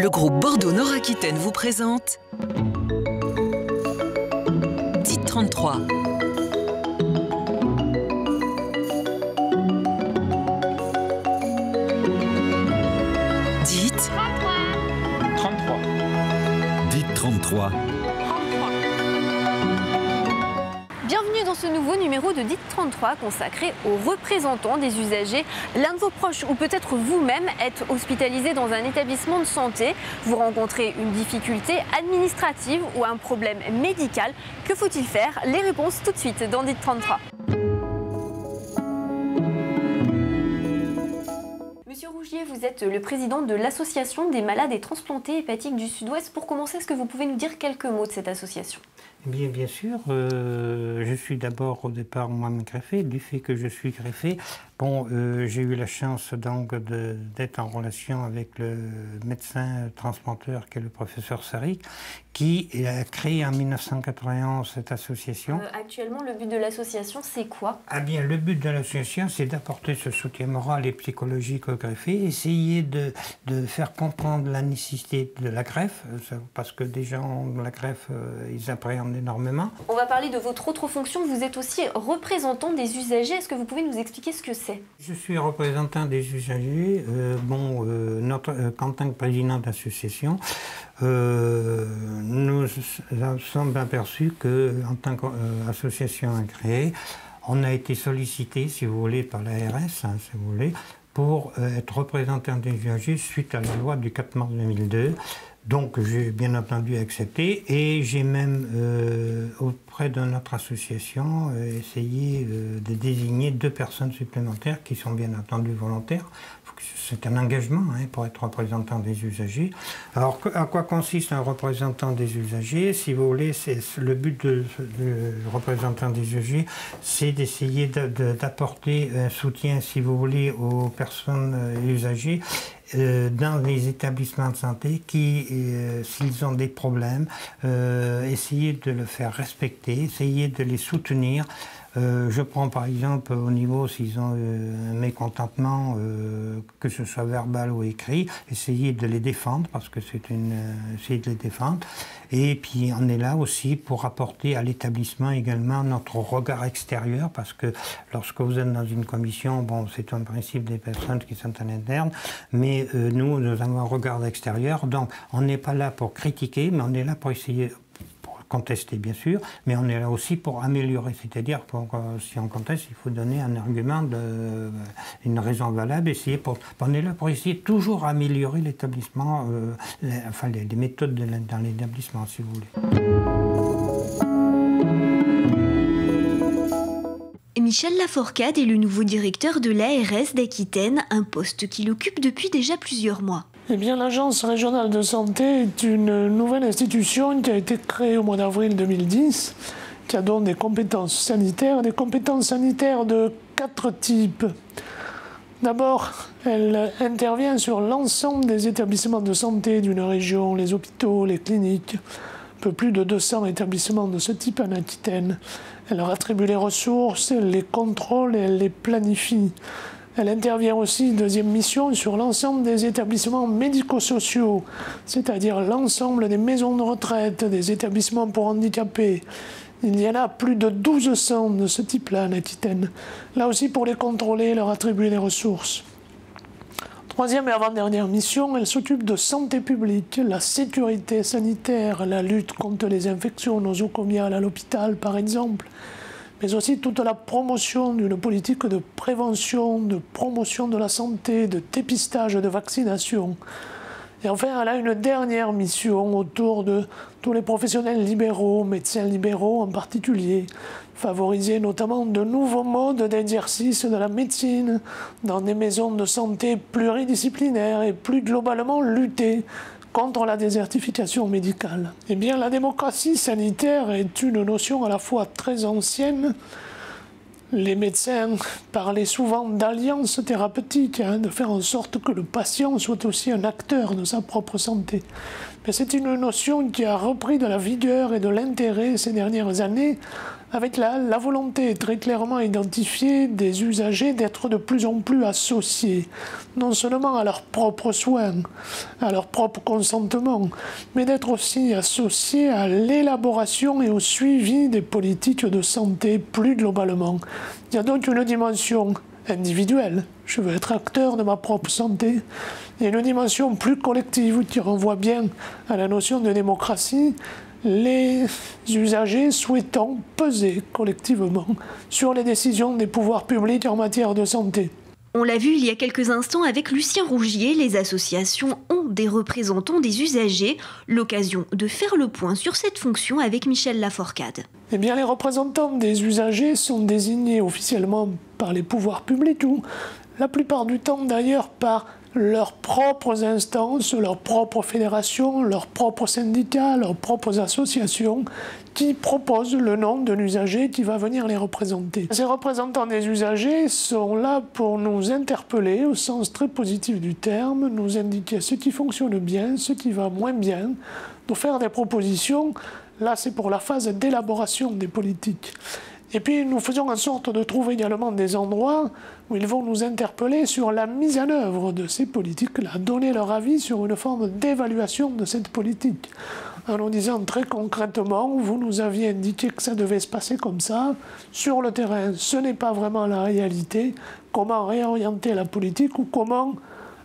Le groupe Bordeaux-Nord-Aquitaine vous présente Dites 33. Dites 33. Dites 33. Bienvenue dans ce nouveau numéro de Dites 33 consacré aux représentants des usagers. L'un de vos proches ou peut-être vous-même êtes hospitalisé dans un établissement de santé. Vous rencontrez une difficulté administrative ou un problème médical. Que faut-il faire? Les réponses tout de suite dans Dites 33. Monsieur Rougier, vous êtes le président de l'association des malades et transplantés hépatiques du Sud-Ouest. Pour commencer, est-ce que vous pouvez nous dire quelques mots de cette association? Bien sûr, je suis d'abord au départ moi-même greffé. Du fait que je suis greffé, j'ai eu la chance donc d'être en relation avec le médecin transplanteur qui est le professeur Sarik, qui a créé en 1991 cette association. Actuellement, le but de l'association, c'est quoi? Le but de l'association, c'est d'apporter ce soutien moral et psychologique aux greffés, essayer de faire comprendre la nécessité de la greffe, parce que des gens, la greffe, ils appréhendent énormément. On va parler de votre autre fonction. Vous êtes aussi représentant des usagers. Est-ce que vous pouvez nous expliquer ce que c'est? Je suis représentant des usagers. En tant que président d'association, nous sommes aperçus qu'en tant qu'association agréée, on a été sollicité, si vous voulez, par l'ARS, si vous voulez, pour être représentant des usagers suite à la loi du 4 mars 2002. Donc j'ai bien entendu accepté et j'ai même auprès de notre association essayé de désigner 2 personnes supplémentaires qui sont bien entendu volontaires. C'est un engagement pour être représentant des usagers. Alors à quoi consiste un représentant des usagers? Si vous voulez, le but du représentant des usagers, c'est d'essayer d'apporter un soutien, si vous voulez, aux personnes usagées dans les établissements de santé qui, s'ils ont des problèmes, essayer de le faire respecter, essayer de les soutenir. Je prends par exemple au niveau s'ils ont un mécontentement, que ce soit verbal ou écrit, essayer de les défendre parce que essayer de les défendre. Et puis on est là aussi pour apporter à l'établissement également notre regard extérieur parce que lorsque vous êtes dans une commission, c'est un principe des personnes qui sont à l'interne, mais nous avons un regard extérieur, donc on n'est pas là pour critiquer, mais on est là pour essayer contester bien sûr, mais on est là aussi pour améliorer, c'est-à-dire si on conteste, il faut donner un argument, une raison valable, on est là pour essayer toujours améliorer l'établissement, les méthodes dans l'établissement, si vous voulez. Michel Laforcade est le nouveau directeur de l'ARS d'Aquitaine, un poste qu'il occupe depuis déjà plusieurs mois. Eh bien, l'Agence régionale de santé est une nouvelle institution qui a été créée au mois d'avril 2010, qui a donc des compétences sanitaires de 4 types. D'abord, elle intervient sur l'ensemble des établissements de santé d'une région, les hôpitaux, les cliniques, un peu plus de 200 établissements de ce type en Aquitaine. Elle leur attribue les ressources, elle les contrôle et elle les planifie. Elle intervient aussi, deuxième mission, sur l'ensemble des établissements médico-sociaux, c'est-à-dire l'ensemble des maisons de retraite, des établissements pour handicapés. Il y en a plus de 1200 de ce type-là en Aquitaine. Là aussi, pour les contrôler, leur attribuer les ressources. Troisième et avant-dernière mission, elle s'occupe de santé publique, la sécurité sanitaire, la lutte contre les infections nosocomiales à l'hôpital, par exemple, mais aussi toute la promotion d'une politique de prévention, de promotion de la santé, de dépistage, de vaccination. Et enfin, elle a une dernière mission autour de tous les professionnels libéraux, médecins libéraux en particulier, favoriser notamment de nouveaux modes d'exercice de la médecine dans des maisons de santé pluridisciplinaires et plus globalement lutter contre la désertification médicale. Eh bien, la démocratie sanitaire est une notion à la fois très ancienne. Les médecins parlaient souvent d'alliance thérapeutique, de faire en sorte que le patient soit aussi un acteur de sa propre santé. Mais c'est une notion qui a repris de la vigueur et de l'intérêt ces dernières années avec la volonté très clairement identifiée des usagers d'être de plus en plus associés, non seulement à leurs propres soins, à leur propre consentement, mais d'être aussi associés à l'élaboration et au suivi des politiques de santé plus globalement. Il y a donc une dimension individuelle, je veux être acteur de ma propre santé, et une dimension plus collective qui renvoie bien à la notion de démocratie, les usagers souhaitant peser collectivement sur les décisions des pouvoirs publics en matière de santé. On l'a vu il y a quelques instants avec Lucien Rougier, les associations ont des représentants des usagers. L'occasion de faire le point sur cette fonction avec Michel Laforcade. Eh bien, les représentants des usagers sont désignés officiellement par les pouvoirs publics ou la plupart du temps d'ailleurs par leurs propres instances, leurs propres fédérations, leurs propres syndicats, leurs propres associations qui proposent le nom de l'usager qui va venir les représenter. Ces représentants des usagers sont là pour nous interpeller au sens très positif du terme, nous indiquer ce qui fonctionne bien, ce qui va moins bien, nous faire des propositions. Là, c'est pour la phase d'élaboration des politiques. Et puis, nous faisons en sorte de trouver également des endroits où ils vont nous interpeller sur la mise en œuvre de ces politiques-là, donner leur avis sur une forme d'évaluation de cette politique. En nous disant très concrètement, vous nous aviez indiqué que ça devait se passer comme ça, sur le terrain, ce n'est pas vraiment la réalité, comment réorienter la politique ou comment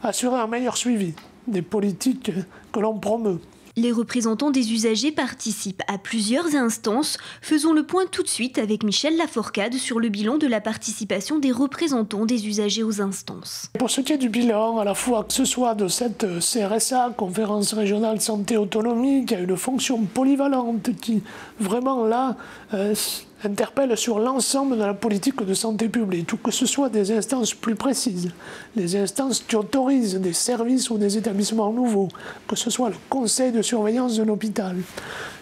assurer un meilleur suivi des politiques que l'on promeut. Les représentants des usagers participent à plusieurs instances. Faisons le point tout de suite avec Michel Laforcade sur le bilan de la participation des représentants des usagers aux instances. Pour ce qui est du bilan, à la fois que ce soit de cette CRSA, Conférence Régionale Santé Autonomie, qui a une fonction polyvalente, qui vraiment là interpelle sur l'ensemble de la politique de santé publique, ou que ce soit des instances plus précises, les instances qui autorisent des services ou des établissements nouveaux, que ce soit le conseil de surveillance de l'hôpital.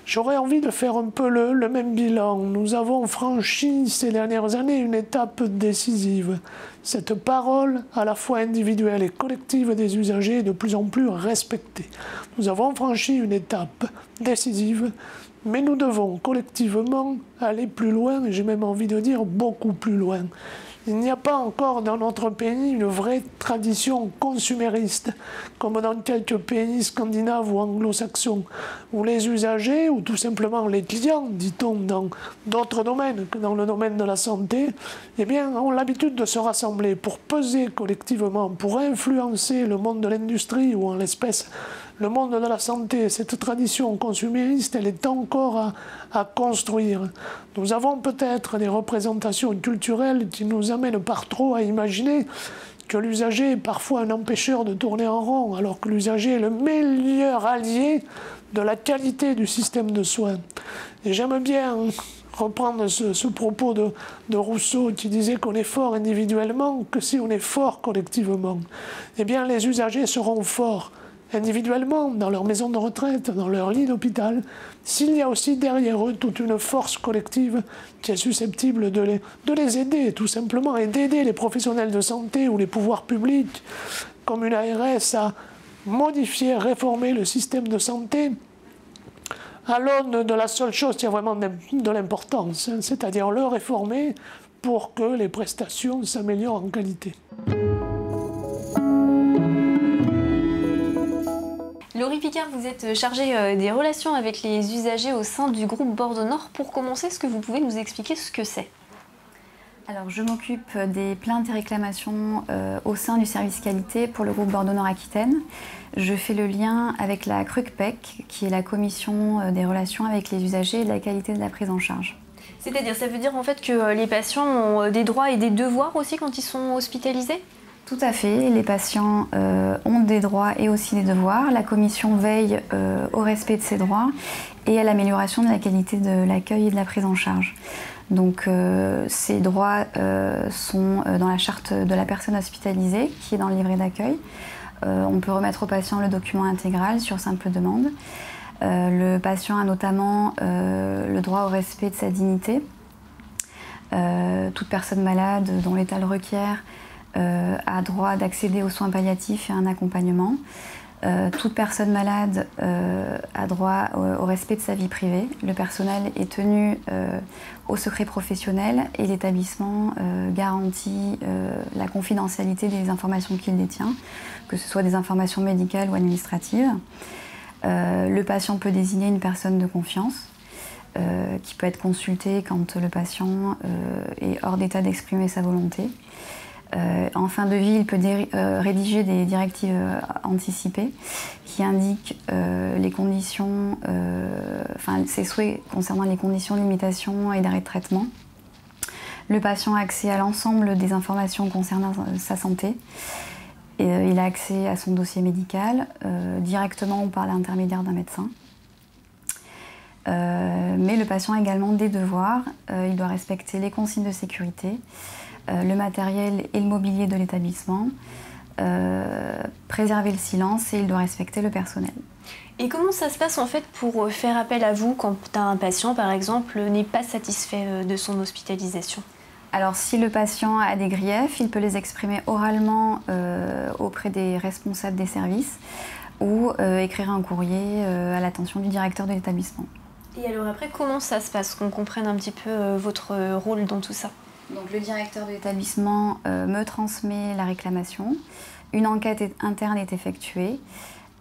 J'aurais envie de faire un peu le même bilan. Nous avons franchi ces dernières années une étape décisive. Cette parole, à la fois individuelle et collective des usagers, est de plus en plus respectée. Nous avons franchi une étape décisive, mais nous devons collectivement aller plus loin, et j'ai même envie de dire beaucoup plus loin. Il n'y a pas encore dans notre pays une vraie tradition consumériste, comme dans quelques pays scandinaves ou anglo-saxons, où les usagers, ou tout simplement les clients, dit-on dans d'autres domaines que dans le domaine de la santé, eh bien, ont l'habitude de se rassembler pour peser collectivement, pour influencer le monde de l'industrie, ou en l'espèce le monde de la santé. Cette tradition consumériste, elle est encore à construire. Nous avons peut-être des représentations culturelles qui nous amènent par trop à imaginer que l'usager est parfois un empêcheur de tourner en rond, alors que l'usager est le meilleur allié de la qualité du système de soins. Et j'aime bien reprendre ce propos de Rousseau qui disait qu'on est fort individuellement que si on est fort collectivement. Eh bien, les usagers seront forts individuellement, dans leur maison de retraite, dans leur lit d'hôpital, s'il y a aussi derrière eux toute une force collective qui est susceptible de les aider, tout simplement, et d'aider les professionnels de santé ou les pouvoirs publics, comme une ARS, à modifier, réformer le système de santé à l'aune de la seule chose qui a vraiment de l'importance, c'est-à-dire le réformer pour que les prestations s'améliorent en qualité. Laurie Picard, vous êtes chargée des relations avec les usagers au sein du groupe Bordeaux Nord. Pour commencer, est-ce que vous pouvez nous expliquer ce que c'est ? Alors, je m'occupe des plaintes et réclamations au sein du service qualité pour le groupe Bordeaux Nord Aquitaine. Je fais le lien avec la CRUCPEC, qui est la commission des relations avec les usagers et de la qualité de la prise en charge. C'est-à-dire, ça veut dire en fait que les patients ont des droits et des devoirs aussi quand ils sont hospitalisés ? Tout à fait, les patients ont des droits et aussi des devoirs. La commission veille au respect de ces droits et à l'amélioration de la qualité de l'accueil et de la prise en charge. Donc ces droits sont dans la charte de la personne hospitalisée qui est dans le livret d'accueil. On peut remettre au patient le document intégral sur simple demande. Le patient a notamment le droit au respect de sa dignité. Toute personne malade dont l'état le requiert a droit d'accéder aux soins palliatifs et à un accompagnement. Toute personne malade a droit au respect de sa vie privée. Le personnel est tenu au secret professionnel et l'établissement garantit la confidentialité des informations qu'il détient, que ce soit des informations médicales ou administratives. Le patient peut désigner une personne de confiance qui peut être consultée quand le patient est hors d'état d'exprimer sa volonté. En fin de vie, il peut rédiger des directives anticipées qui indiquent les conditions, ses souhaits concernant les conditions de limitation et d'arrêt de traitement. Le patient a accès à l'ensemble des informations concernant sa santé. Il a accès à son dossier médical directement ou par l'intermédiaire d'un médecin. Mais le patient a également des devoirs. Il doit respecter les consignes de sécurité, le matériel et le mobilier de l'établissement, préserver le silence et il doit respecter le personnel. Et comment ça se passe en fait pour faire appel à vous quand un patient par exemple n'est pas satisfait de son hospitalisation? Alors si le patient a des griefs, il peut les exprimer oralement auprès des responsables des services ou écrire un courrier à l'attention du directeur de l'établissement. Et alors après, comment ça se passe? Qu'on comprenne un petit peu votre rôle dans tout ça. Donc le directeur de l'établissement me transmet la réclamation, une enquête interne est effectuée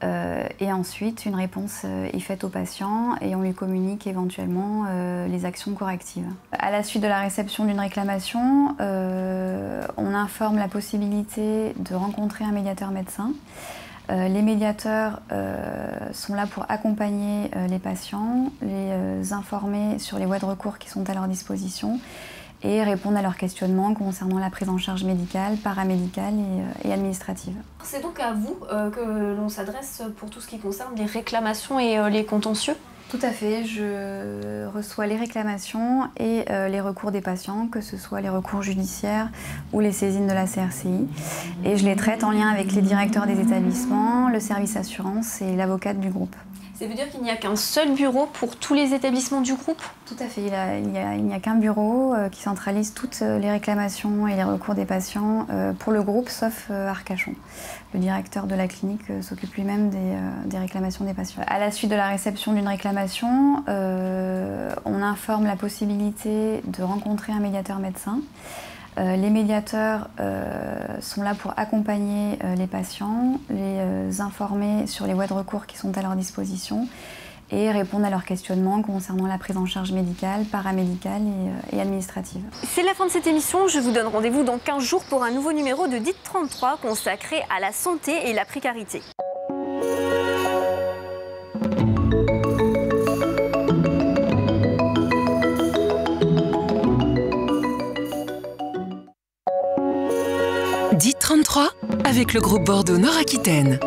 et ensuite une réponse est faite au patient et on lui communique éventuellement les actions correctives. À la suite de la réception d'une réclamation, on informe la possibilité de rencontrer un médiateur médecin. Les médiateurs sont là pour accompagner les patients, les informer sur les voies de recours qui sont à leur disposition et répondre à leurs questionnements concernant la prise en charge médicale, paramédicale et administrative. C'est donc à vous que l'on s'adresse pour tout ce qui concerne les réclamations et les contentieux? Tout à fait, je reçois les réclamations et les recours des patients, que ce soit les recours judiciaires ou les saisines de la CRCI. Et je les traite en lien avec les directeurs des établissements, le service assurance et l'avocate du groupe. Ça veut dire qu'il n'y a qu'un seul bureau pour tous les établissements du groupe? Tout à fait, il n'y a qu'un bureau qui centralise toutes les réclamations et les recours des patients pour le groupe, sauf Arcachon. Le directeur de la clinique s'occupe lui-même des réclamations des patients. À la suite de la réception d'une réclamation, on informe la possibilité de rencontrer un médiateur médecin. Les médiateurs sont là pour accompagner les patients, les informer sur les voies de recours qui sont à leur disposition et répondre à leurs questionnements concernant la prise en charge médicale, paramédicale et administrative. C'est la fin de cette émission. Je vous donne rendez-vous dans 15 jours pour un nouveau numéro de DIT 33 consacré à la santé et la précarité. DIT 33 avec le groupe Bordeaux Nord-Aquitaine.